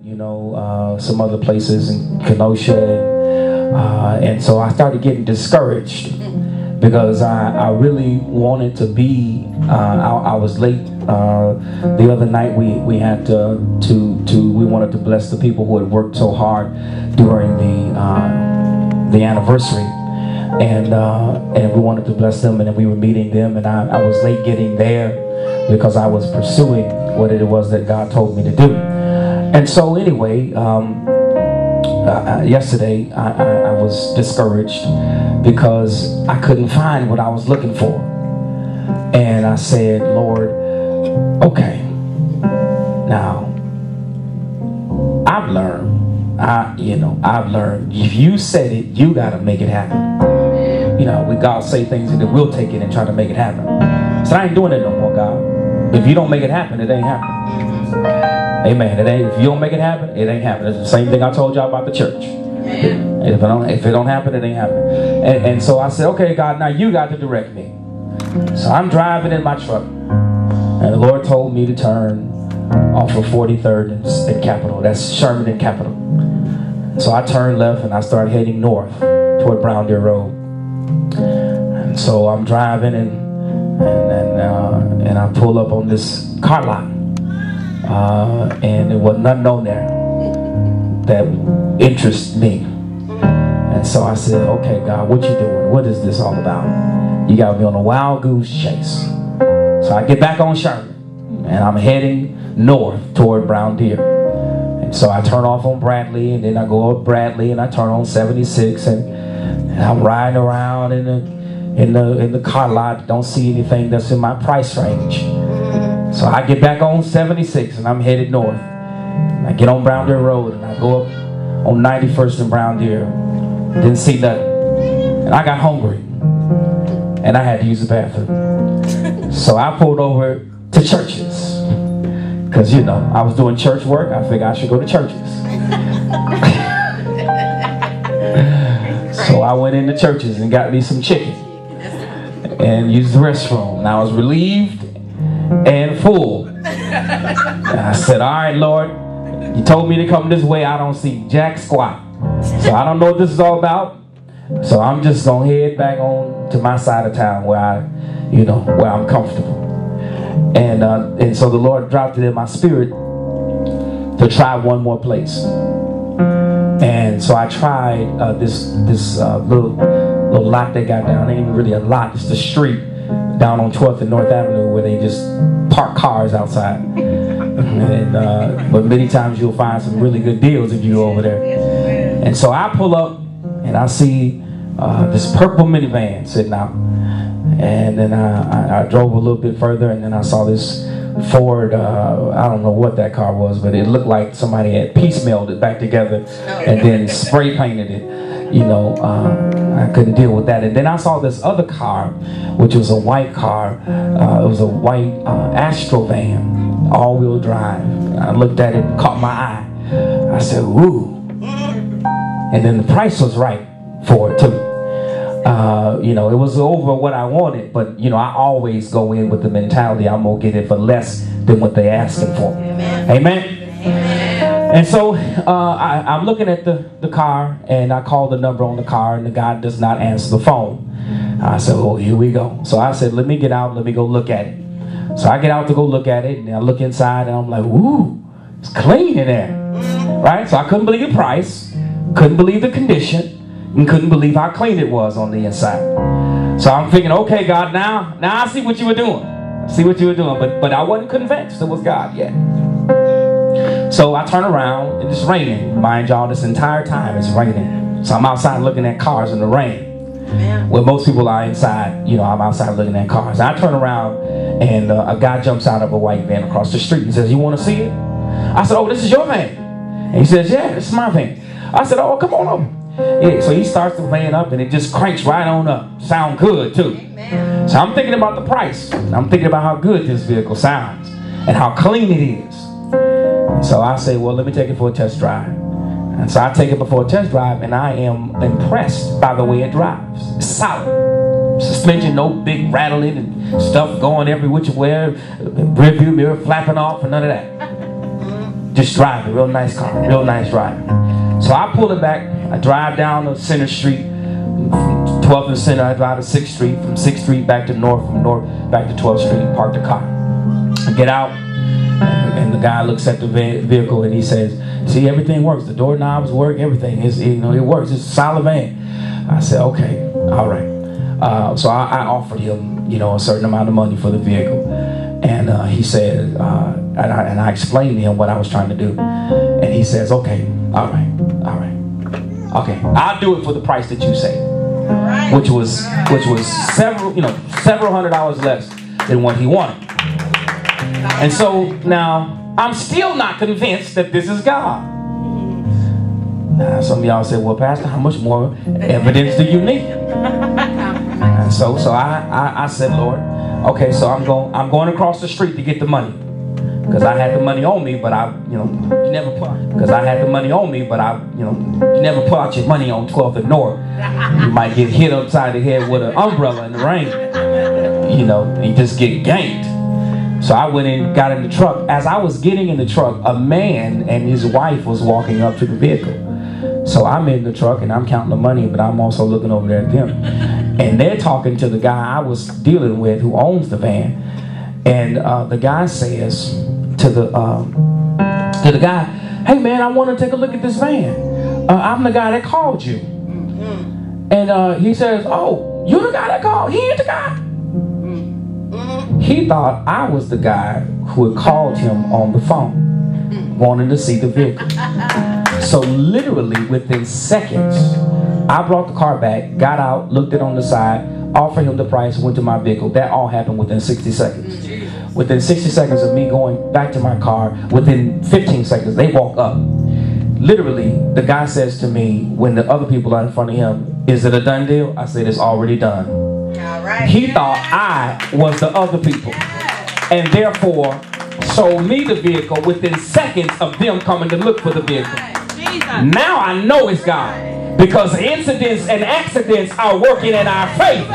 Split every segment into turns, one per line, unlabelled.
some other places in Kenosha, and so I started getting discouraged because I really wanted to be. I was late the other night. We had we wanted to bless the people who had worked so hard during the anniversary, and we wanted to bless them, and then we were meeting them, and I was late getting there because I was pursuing what it was that God told me to do. And so anyway, yesterday I was discouraged because I couldn't find what I was looking for. And I said, Lord, okay, now I've learned, I've learned if you said it, you got to make it happen. We God say things and then we'll take it and try to make it happen. So I ain't doing it no more, God. If you don't make it happen, it ain't happening. Amen. If you don't make it happen, it ain't happening. It's the same thing I told y'all about the church. If it don't happen, it ain't happening. And so I said, okay, God, now you got to direct me. So I'm driving in my truck, and the Lord told me to turn off of 43rd and Capitol. That's Sherman and Capitol. So I turned left and I started heading north toward Brown Deer Road. And so I'm driving and I pull up on this car lot, and there was nothing on there that interests me. And so I said, okay, God, what you doing? What is this all about? You got me on a wild goose chase. So I get back on Sherman, and I'm heading north toward Brown Deer. And so I turn off on Bradley, and then I go up Bradley, and I turn on 76, and I'm riding around in the car lot. Don't see anything that's in my price range. So I get back on 76, and I'm headed north. And I get on Brown Deer Road, and I go up on 91st and Brown Deer. Didn't see nothing. And I got hungry, and I had to use the bathroom. So I pulled over to Churches, because I was doing church work. I figured I should go to Churches. So I went into Churches and got me some chicken and used the restroom, and I was relieved and full. And I said, all right, Lord, you told me to come this way. I don't see jack squat, so I don't know what this is all about. So I'm just gonna head back on to my side of town where where I'm comfortable. And so the Lord dropped it in my spirit to try one more place. And so I tried this little lot they got down. It ain't even really a lot. It's the street down on 12th and North Avenue where they just park cars outside. But many times you'll find some really good deals if you go over there. And so I pull up and I see this purple minivan sitting out. And then I drove a little bit further, and then I saw this Ford, I don't know what that car was, but it looked like somebody had piecemealed it back together and then spray painted it. I couldn't deal with that. And then I saw this other car, which was a white car. It was a white Astro van, all-wheel drive. I looked at it, caught my eye. I said, ooh. And then the price was right for it too. It was over what I wanted, but I always go in with the mentality I'm gonna get it for less than what they asking for. Amen. And so I'm looking at the car, and I call the number on the car, and the guy does not answer the phone. I said, oh, here we go. So I said, let me get out, let me go look at it. So I get out to go look at it, and I look inside, and I'm like, ooh, it's clean in there, right? So I couldn't believe the price, couldn't believe the condition, and couldn't believe how clean it was on the inside. So I'm thinking, okay, God, now I see what you were doing. But I wasn't convinced it was God yet. So I turn around, and it's raining. Mind y'all, this entire time it's raining. So I'm outside looking at cars in the rain. Where most people are inside, I'm outside looking at cars. I turn around, and a guy jumps out of a white van across the street and says, you want to see it? I said, oh, this is your van. And he says, yeah, this is my van. I said, oh, come on over. Yeah, so he starts the van up, and it just cranks right on up. Sound good too. Amen. So I'm thinking about the price. I'm thinking about how good this vehicle sounds and how clean it is. So I say, well, let me take it for a test drive. And so I take it before a test drive, and I am impressed by the way it drives. It's solid. Suspension, no big rattling and stuff going every which way, rearview mirror flapping off and none of that. Just drive it. Real nice car. Real nice drive. So I pull it back. I drive down to Center Street. From 12th and Center, I drive to 6th Street. From 6th Street back to North. From North back to 12th Street. Park the car. I get out. And the guy looks at the vehicle and he says, see, everything works. The doorknobs work. Everything. It works. It's a solid van. I said, okay. All right. So I offered him, a certain amount of money for the vehicle. And he said, and I explained to him what I was trying to do. And he says, okay, all right. Okay, I'll do it for the price that you say. Which was several $100s less than what he wanted. And so now I'm still not convinced that this is God. Now, some of y'all say, well, Pastor, how much more evidence do you need? And so I said, Lord, okay, so I'm going across the street to get the money. Because I had the money on me, but you never pull out your money on 12th and North. You might get hit upside the head with an umbrella in the rain. You just get ganked. So I went and got in the truck. As I was getting in the truck, a man and his wife was walking up to the vehicle. So I'm in the truck and I'm counting the money, but I'm also looking over there at them. And they're talking to the guy I was dealing with who owns the van. And the guy says to the guy, hey man, I want to take a look at this van. I'm the guy that called you. And he says, oh, you the guy that called? He ain't the guy. He thought I was the guy who had called him on the phone, wanting to see the vehicle. So literally within seconds, I brought the car back, got out, looked it on the side, offered him the price, went to my vehicle. That all happened within 60 seconds. Within 60 seconds of me going back to my car, within 15 seconds, they walk up. Literally, the guy says to me, when the other people are in front of him, is it a done deal? I said, it's already done. All right. He thought I was the other people. And therefore, sold me the vehicle within seconds of them coming to look for the vehicle. Now I know it's God. Because incidents and accidents are working in our favor.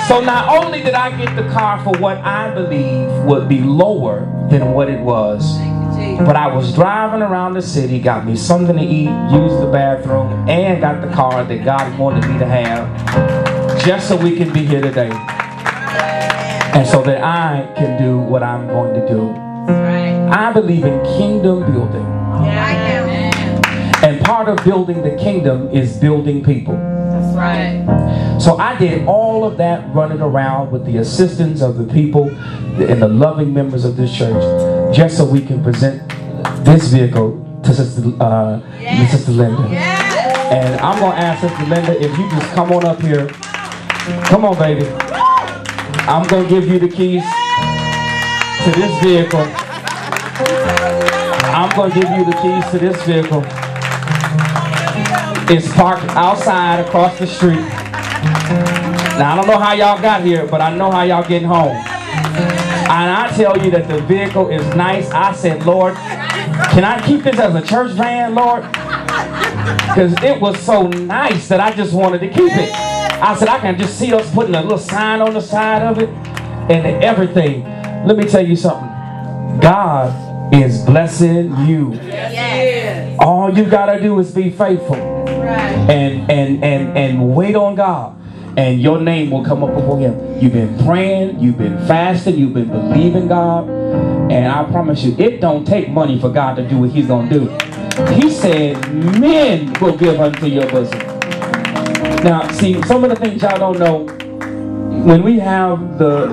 So not only did I get the car for what I believe would be lower than what it was, but I was driving around the city, got me something to eat, used the bathroom, and got the car that God wanted me to have, just so we can be here today. And so that I can do what I'm going to do. I believe in kingdom building. And part of building the kingdom is building people. That's right. So I did all of that running around with the assistance of the people and the loving members of this church, just so we can present this vehicle to Sister Linda. And I'm going to ask Sister Linda if you just come on up here. Come on, baby. I'm going to give you the keys to this vehicle. I'm going to give you the keys to this vehicle. It's parked outside across the street. Now, I don't know how y'all got here, but I know how y'all getting home. And I tell you that the vehicle is nice. I said, Lord, can I keep this as a church van, Lord? Because it was so nice that I just wanted to keep it. I said, I can just see us putting a little sign on the side of it and everything. Let me tell you something. God is blessing you. All you got to do is be faithful. And wait on God, and your name will come up before him. You've been praying, you've been fasting, you've been believing God, and I promise you, it don't take money for God to do what he's going to do. He said, men will give unto your bosom. Now, see, some of the things y'all don't know, when we have the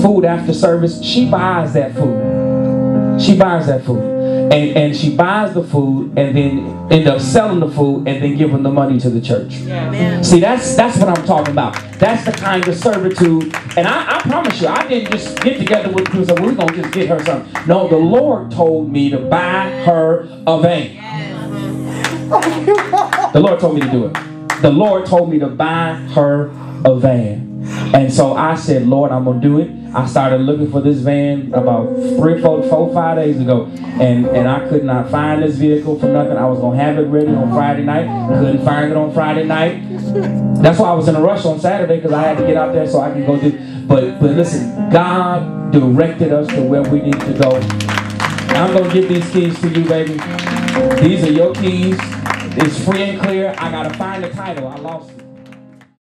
food after service, she buys that food. She buys that food. And she buys the food and then end up selling the food and then giving the money to the church. Yeah. See, that's what I'm talking about. That's the kind of servitude. And I promise you, I didn't just get together with people and say, well, we're going to just get her something. No, the Lord told me to buy her a van. The Lord told me to do it. The Lord told me to buy her a van. And so I said, Lord, I'm going to do it. I started looking for this van about 3, 4, 5 days ago. And I could not find this vehicle for nothing. I was going to have it ready on Friday night. Couldn't find it on Friday night. That's why I was in a rush on Saturday, because I had to get out there so I could go do. But listen, God directed us to where we need to go. I'm going to give these keys to you, baby. These are your keys. It's free and clear. I got to find the title. I lost it.